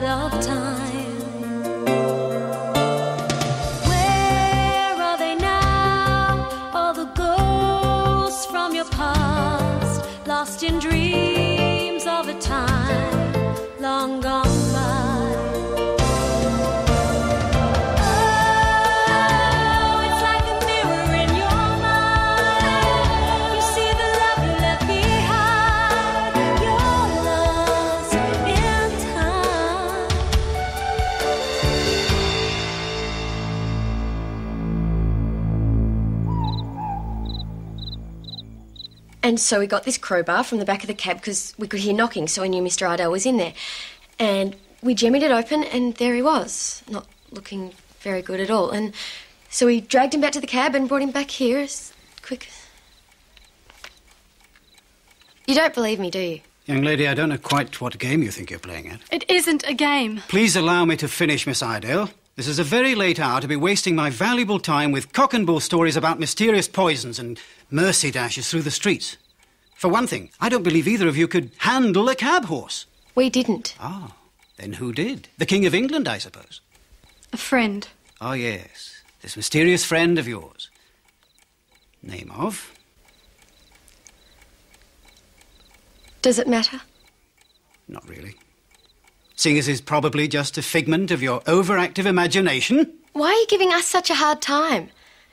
of time. Where are they now? All the ghosts from your past, lost in dreams of a time long gone by. And so we got this crowbar from the back of the cab because we could hear knocking, so I knew Mr. Iredale was in there. And we jimmied it open, and there he was, not looking very good at all. And so we dragged him back to the cab and brought him back here as quick as... You don't believe me, do you? Young lady, I don't know quite what game you think you're playing at. It isn't a game. Please allow me to finish, Miss Iredale. This is a very late hour to be wasting my valuable time with cock and bull stories about mysterious poisons and mercy dashes through the streets. For one thing, I don't believe either of you could handle a cab horse. We didn't. Ah, then who did? The King of England, I suppose. A friend. Oh, yes. This mysterious friend of yours. Name of? Does it matter? Not really. Seeing as it's probably just a figment of your overactive imagination. Why are you giving us such a hard time?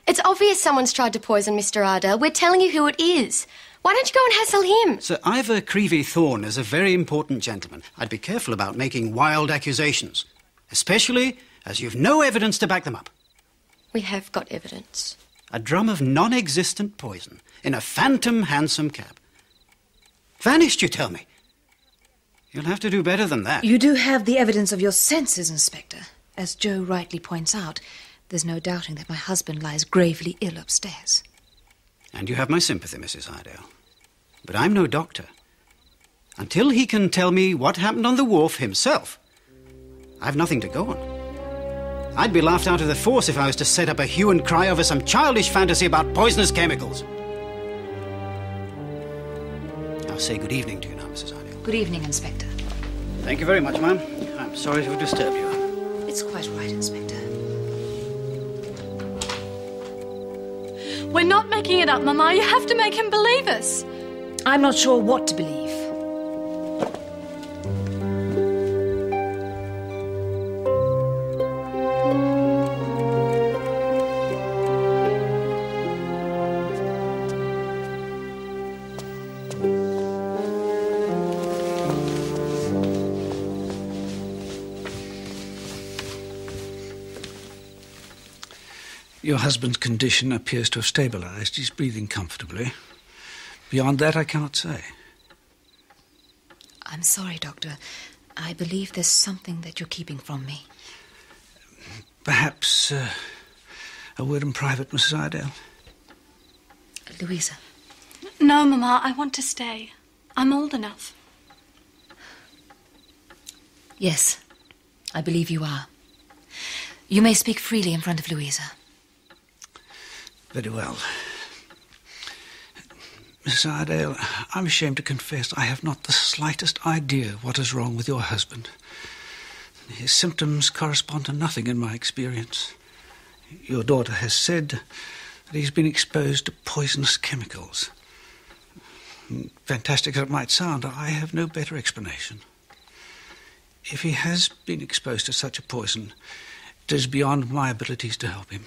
It's obvious someone's tried to poison Mr. Iredale. We're telling you who it is. Why don't you go and hassle him? Sir Ivor Creevy Thorne is a very important gentleman. I'd be careful about making wild accusations, especially as you've no evidence to back them up. We have got evidence. A drum of non-existent poison in a phantom hansom cab. Vanished, you tell me? You'll have to do better than that. You do have the evidence of your senses, Inspector. As Joe rightly points out, there's no doubting that my husband lies gravely ill upstairs. And you have my sympathy, Mrs. Iredale. But I'm no doctor. Until he can tell me what happened on the wharf himself, I've nothing to go on. I'd be laughed out of the force if I was to set up a hue and cry over some childish fantasy about poisonous chemicals. I'll say good evening to you now, Mrs. Iredale. Good evening, Inspector. Thank you very much, ma'am. I'm sorry to have disturbed you. It's quite right, Inspector. We're not making it up, Mama. You have to make him believe us. I'm not sure what to believe. Your husband's condition appears to have stabilised. He's breathing comfortably. Beyond that, I cannot say. I'm sorry, Doctor. I believe there's something that you're keeping from me. Perhaps a word in private, Mrs. Iredale? Louisa. No, Mama, I want to stay. I'm old enough. Yes, I believe you are. You may speak freely in front of Louisa. Very well. Mrs. Iredale, I'm ashamed to confess I have not the slightest idea what is wrong with your husband. His symptoms correspond to nothing in my experience. Your daughter has said that he's been exposed to poisonous chemicals. Fantastic as it might sound, I have no better explanation. If he has been exposed to such a poison, it is beyond my abilities to help him.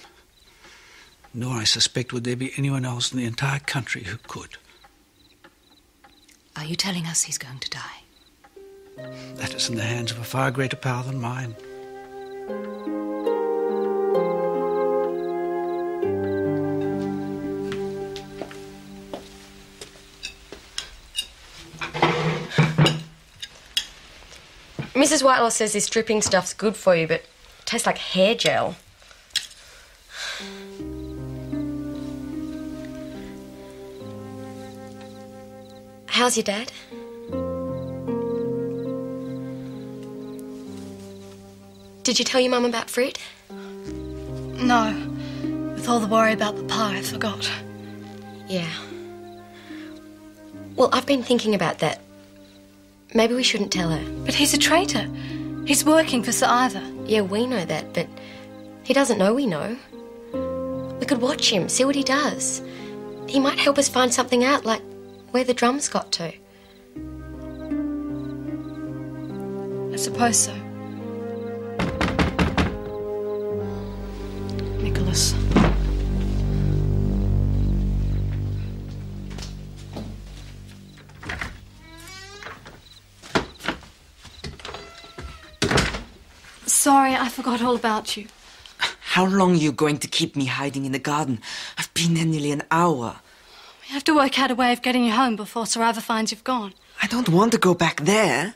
Nor, I suspect, would there be anyone else in the entire country who could. Are you telling us he's going to die? That is in the hands of a far greater power than mine. Mrs. Whitelaw says this dripping stuff's good for you, but it tastes like hair gel. How's your dad? Did you tell your mum about Fred? No. With all the worry about the pie, I forgot. Yeah. Well, I've been thinking about that. Maybe we shouldn't tell her. But he's a traitor. He's working for Sir Ivor. Yeah, we know that, but he doesn't know we know. We could watch him, see what he does. He might help us find something out, like where the drums got to. I suppose so. Nicholas. Sorry, I forgot all about you. How long are you going to keep me hiding in the garden? I've been there nearly an hour. We have to work out a way of getting you home before Sir Ivor finds you've gone. I don't want to go back there.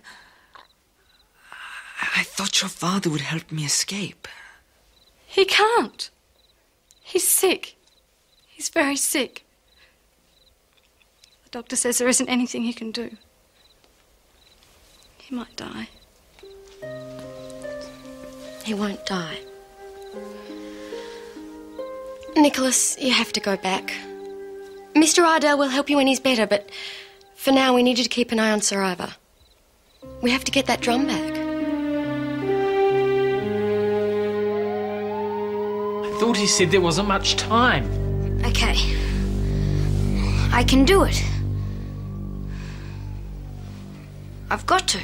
I thought your father would help me escape. He can't. He's sick. He's very sick. The doctor says there isn't anything he can do. He might die. He won't die. Nicholas, you have to go back. Mr. Iredale will help you when he's better, but for now we need you to keep an eye on Sir Ivor. We have to get that drum back. I thought he said there wasn't much time. Okay. I can do it. I've got to.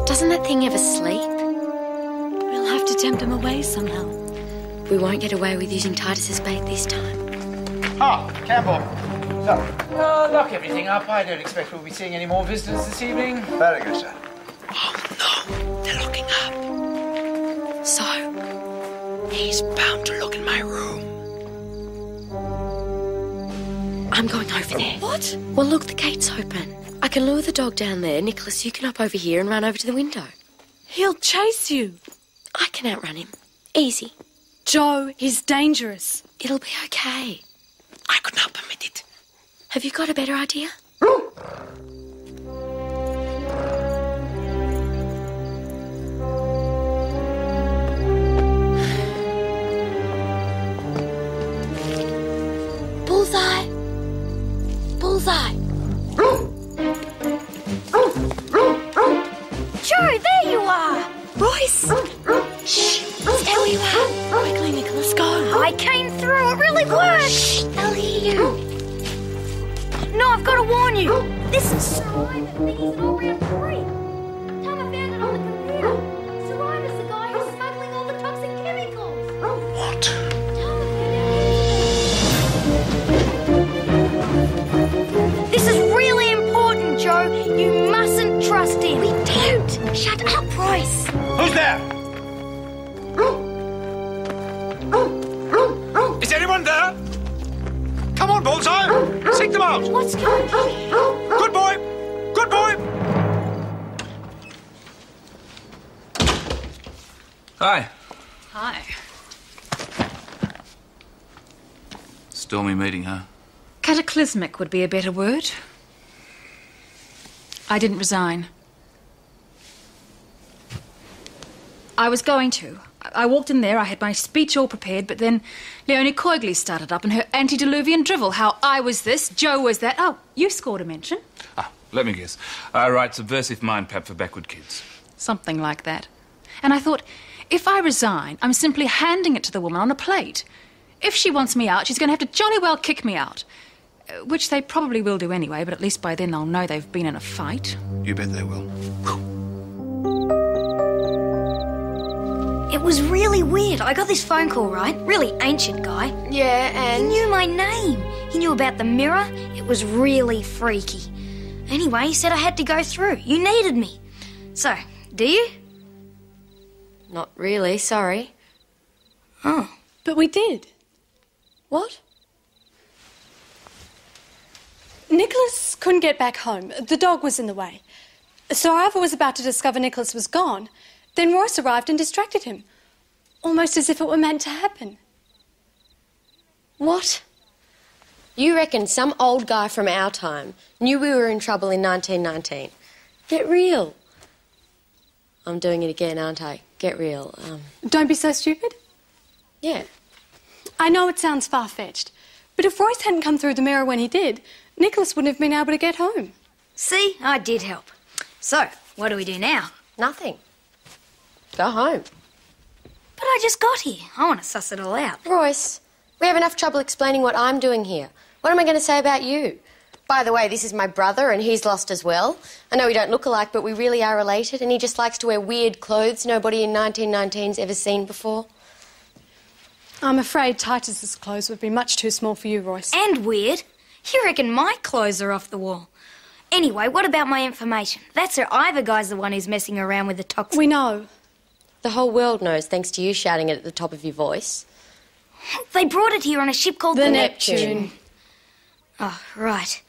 Doesn't that thing ever sleep? We'll have to tempt him away somehow. We won't get away with using Titus's bait this time. Ah, Campbell. So, lock everything up. I don't expect we'll be seeing any more visitors this evening. Very good, sir. Oh, no. They're locking up. So, He's bound to look in my room. I'm going over there. What? Well, look, the gate's open. I can lure the dog down there. Nicholas, you can hop over here and run over to the window. He'll chase you. I can outrun him. Easy. Jo, he's dangerous. It'll be okay. I could not permit it. Have you got a better idea? Bullseye. Bullseye. Jo, there you are. Royce! Shh! Stay where you are. Quickly, Nicholas, go. I came through. It really worked. Shh! They'll hear you. No, I've got to warn you. This is Sir Ivor. He's an all-round freak. Time I found it on the computer. Sir Ivor's the guy who's smuggling all the toxic chemicals. What? This is really important, Jo. You mustn't trust him. We don't. Shut up, Royce. Who's there? Is anyone there? Come on, Bullseye. Seek them out. What's going on? Good boy. Good boy. Hi. Hi. Stormy meeting, huh? Cataclysmic would be a better word. I didn't resign. I was going to. I walked in there, I had my speech all prepared, but then Leonie Coigley started up in her antediluvian drivel. How I was this, Jo was that. Oh, you scored a mention. Let me guess. I write subversive mind pap for backward kids. Something like that. And I thought, if I resign, I'm simply handing it to the woman on a plate. If she wants me out, she's going to have to jolly well kick me out. Which they probably will do anyway, but at least by then they'll know they've been in a fight. You bet they will. It was really weird. I got this phone call, right? Really ancient guy. Yeah, He and... knew my name. He knew about the mirror. It was really freaky. Anyway, he said I had to go through. You needed me. So, do you? Not really, sorry. Oh. But we did. What? Nicholas couldn't get back home. The dog was in the way. Sir Ivor was about to discover Nicholas was gone. Then Royce arrived and distracted him, almost as if it were meant to happen. What? You reckon some old guy from our time knew we were in trouble in 1919? Get real. I'm doing it again, aren't I? Get real. Don't be so stupid. Yeah. I know it sounds far-fetched, but if Royce hadn't come through the mirror when he did, Nicholas wouldn't have been able to get home. See, I did help. So, what do we do now? Nothing. Go home. But I just got here. I want to suss it all out. Royce, we have enough trouble explaining what I'm doing here. What am I going to say about you? By the way, this is my brother and he's lost as well. I know we don't look alike, but we really are related, and he just likes to wear weird clothes nobody in 1919's ever seen before. I'm afraid Titus's clothes would be much too small for you, Royce. And weird. You reckon my clothes are off the wall. Anyway, what about my information? That Sir Ivor guy's the one who's messing around with the toxin. We know. The whole world knows, thanks to you shouting it at the top of your voice. They brought it here on a ship called the Neptune. Oh, right.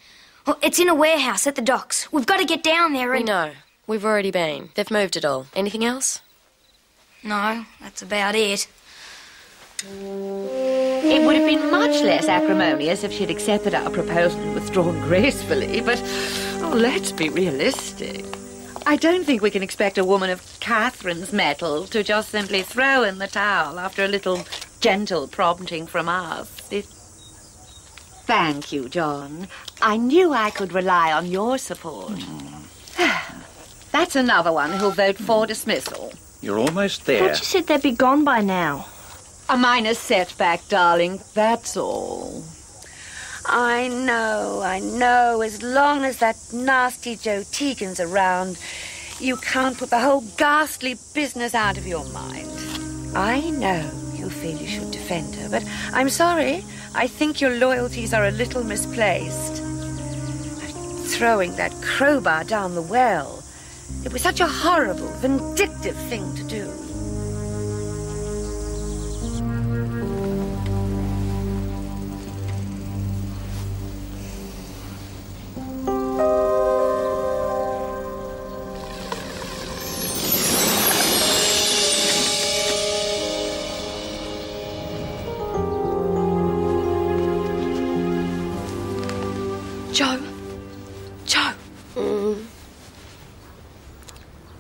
Well, it's in a warehouse at the docks. We've got to get down there and... We know. We've already been. They've moved it all. Anything else? No, that's about it. It would have been much less acrimonious if she'd accepted our proposal and withdrawn gracefully, but let's be realistic. I don't think we can expect a woman of Catherine's mettle to just simply throw in the towel after a little gentle prompting from us. Thank you, John. I knew I could rely on your support. That's another one who'll vote for dismissal. You're almost there. Thought you said they'd be gone by now. A minor setback, darling, that's all. I know. As long as that nasty Jo Tiegan's around, you can't put the whole ghastly business out of your mind. I know you feel you should defend her, but I'm sorry. I think your loyalties are a little misplaced. Throwing that crowbar down the well, it was such a horrible, vindictive thing to do.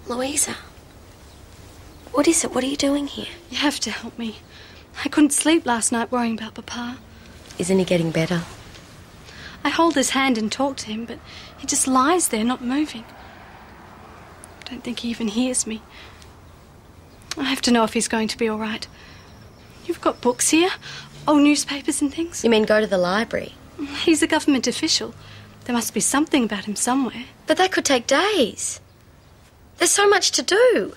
Louisa. What is it? What are you doing here? You have to help me. I couldn't sleep last night worrying about Papa. Isn't he getting better? I hold his hand and talk to him, but he just lies there, not moving. I don't think he even hears me. I have to know if he's going to be all right. You've got books here, old newspapers and things. You mean go to the library? He's a government official. There must be something about him somewhere. But that could take days. There's so much to do.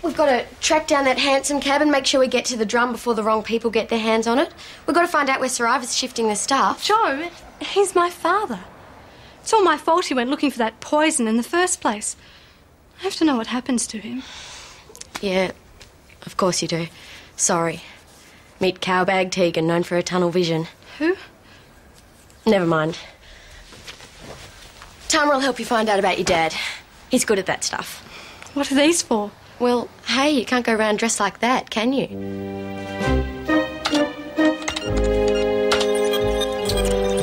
We've got to track down that handsome cab and make sure we get to the drum before the wrong people get their hands on it. We've got to find out where Sir Ivor's shifting the stuff. Jo, he's my father. It's all my fault he went looking for that poison in the first place. I have to know what happens to him. Yeah, of course you do. Sorry. Meet Cowbag Tiegan, known for her tunnel vision. Who? Never mind. Tama will help you find out about your dad. He's good at that stuff. What are these for? Well, hey, you can't go around dressed like that, can you?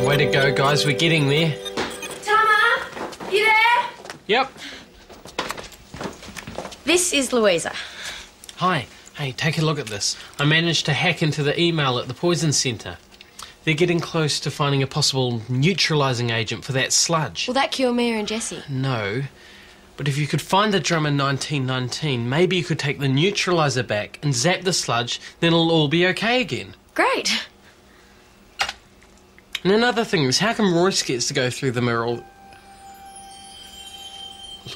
Way to go, guys. We're getting there. Tama, you there? Yep. This is Louisa. Hi. Hey, take a look at this. I managed to hack into the email at the poison centre. They're getting close to finding a possible neutralising agent for that sludge. Will that cure Mia and Jessie? No. But if you could find the drum in 1919, maybe you could take the neutraliser back and zap the sludge, then it'll all be okay again. Great. And another thing is, how come Royce gets to go through the mirror?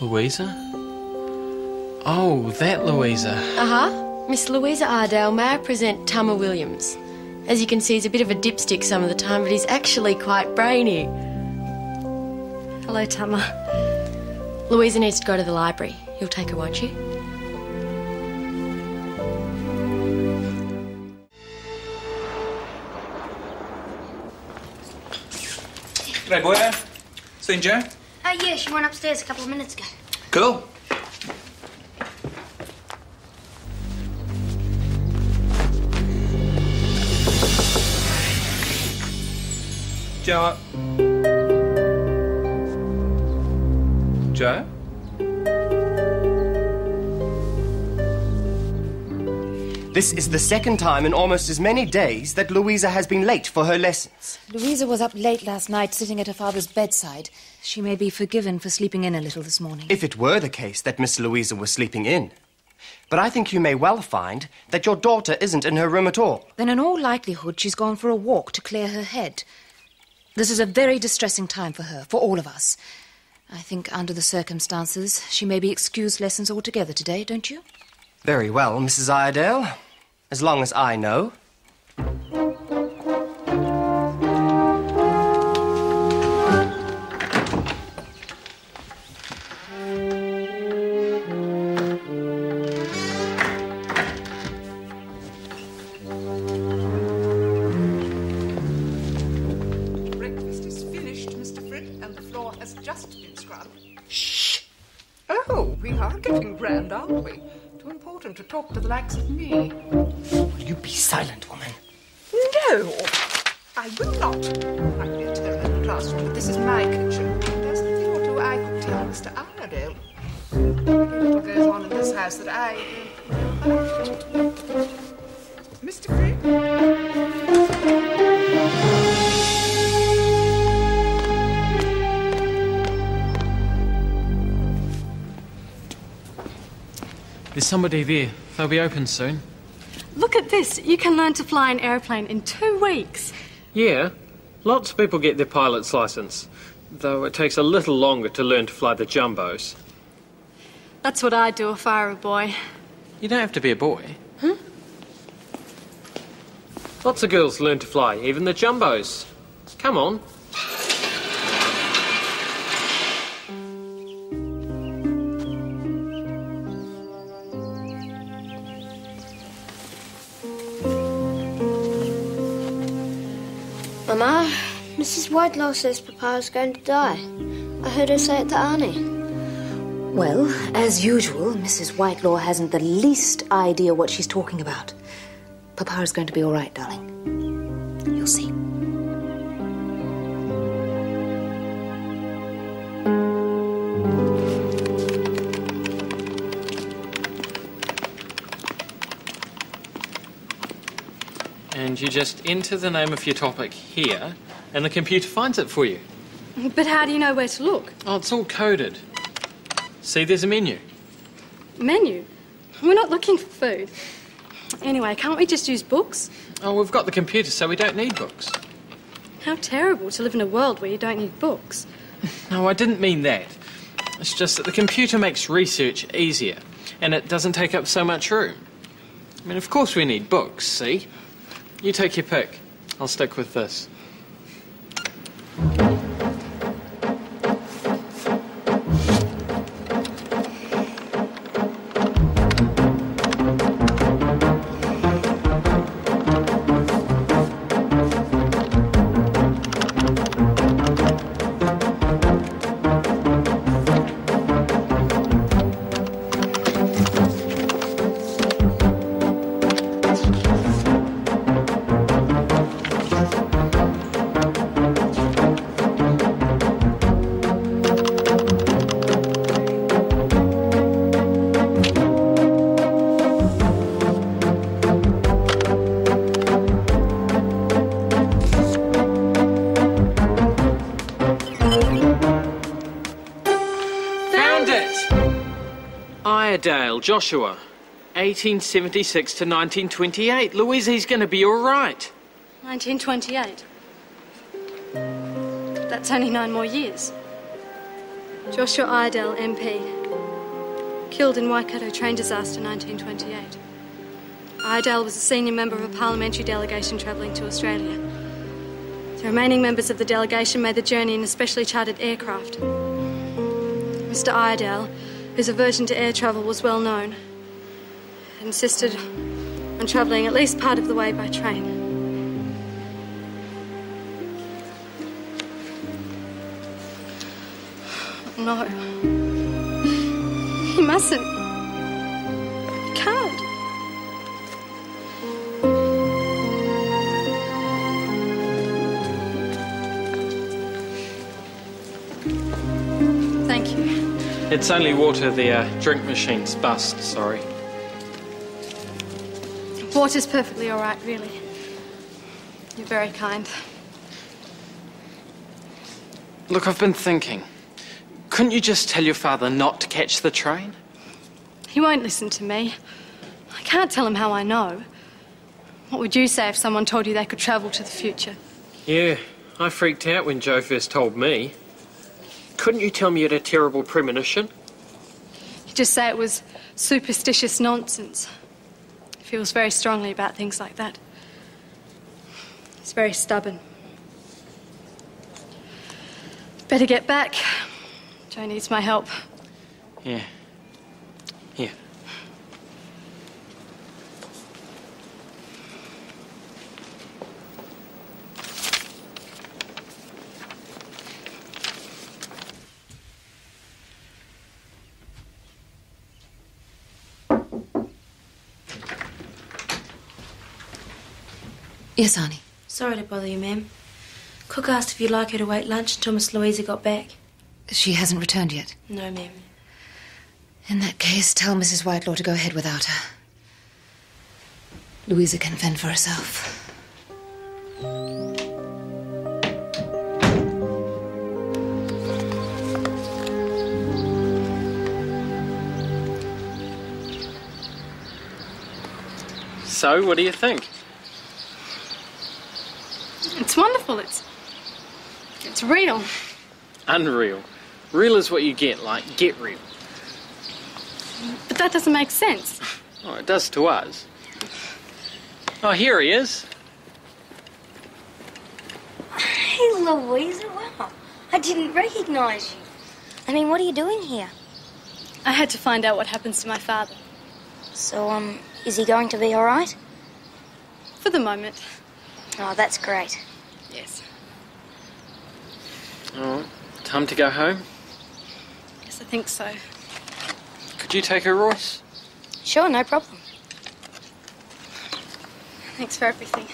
Louisa? Oh, that Louisa. Uh-huh. Miss Louisa Iredale, may I present Tama Williams? As you can see, he's a bit of a dipstick some of the time, but he's actually quite brainy. Hello, Tama. Louisa needs to go to the library. You'll take her, won't you? G'day, boy. Seen Jo? Yeah, she went upstairs a couple of minutes ago. Cool. Jo? Jo? This is the second time in almost as many days that Louisa has been late for her lessons. Louisa was up late last night sitting at her father's bedside. She may be forgiven for sleeping in a little this morning. If it were the case that Miss Louisa was sleeping in. But I think you may well find that your daughter isn't in her room at all. Then in all likelihood she's gone for a walk to clear her head. This is a very distressing time for her, for all of us. I think under the circumstances she may be excused lessons altogether today, don't you? Very well, Mrs. Iredale. As long as I know. Breakfast is finished, Mr. Fridd, and the floor has just been scrubbed. Shh! Oh, we are getting grand, aren't we? Too important to talk to the likes of me. Will you be silent, woman? No, I will not. My dear, tell in the classroom that this is my kitchen. There's a thing or two I could tell Mr. Iredale. Little goes on in this house that I Mr. Fridd? There's somebody there. They'll be open soon. Look at this. You can learn to fly an aeroplane in 2 weeks. Yeah, lots of people get their pilot's licence, though it takes a little longer to learn to fly the jumbos. That's what I'd do if I were a boy. You don't have to be a boy. Huh? Lots of girls learn to fly, even the jumbos. Come on. Mama, Mrs. Whitelaw says Papa's going to die. I heard her say it to Arnie. Well, as usual, Mrs. Whitelaw hasn't the least idea what she's talking about. Papa is going to be all right, darling. You'll see. And you just enter the name of your topic here, and the computer finds it for you. But how do you know where to look? Oh, it's all coded. See, there's a menu. Menu? We're not looking for food. Anyway, can't we just use books? Oh, we've got the computer, so we don't need books. How terrible to live in a world where you don't need books. No, I didn't mean that. It's just that the computer makes research easier, and it doesn't take up so much room. I mean, of course we need books, see? You take your pick. I'll stick with this. Iredale, Joshua, 1876 to 1928. Louisa, he's going to be all right. 1928. That's only 9 more years. Joshua Iredale, MP. Killed in Waikato train disaster, 1928. Iredale was a senior member of a parliamentary delegation travelling to Australia. The remaining members of the delegation made the journey in a specially chartered aircraft. Mr. Iredale, whose aversion to air travel was well known, insisted on travelling at least part of the way by train. No. He mustn't. He can't. It's only water. The drink machine's bust, sorry. Water's perfectly all right, really. You're very kind. Look, I've been thinking. Couldn't you just tell your father not to catch the train? He won't listen to me. I can't tell him how I know. What would you say if someone told you they could travel to the future? Yeah, I freaked out when Jo first told me. Couldn't you tell me you had a terrible premonition? You just say it was superstitious nonsense. He feels very strongly about things like that. He's very stubborn. Better get back. Jo needs my help. Yeah. Here. Yes, Arnie. Sorry to bother you, ma'am. Cook asked if you'd like her to wait lunch until Miss Louisa got back. She hasn't returned yet? No, ma'am. In that case, tell Mrs. Whitelaw to go ahead without her. Louisa can fend for herself. So, what do you think? It's wonderful. It's real. Unreal. Real is what you get, like, get real. But that doesn't make sense. Oh, it does to us. Oh, here he is. Hey, Louisa, wow. I didn't recognise you. I mean, what are you doing here? I had to find out what happens to my father. So, is he going to be all right? For the moment. Oh, that's great. Yes. Oh, time to go home? Yes, I think so. Could you take her, Royce? Sure, no problem. Thanks for everything.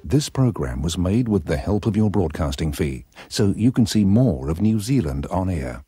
This programme was made with the help of your broadcasting fee, so you can see more of New Zealand on air.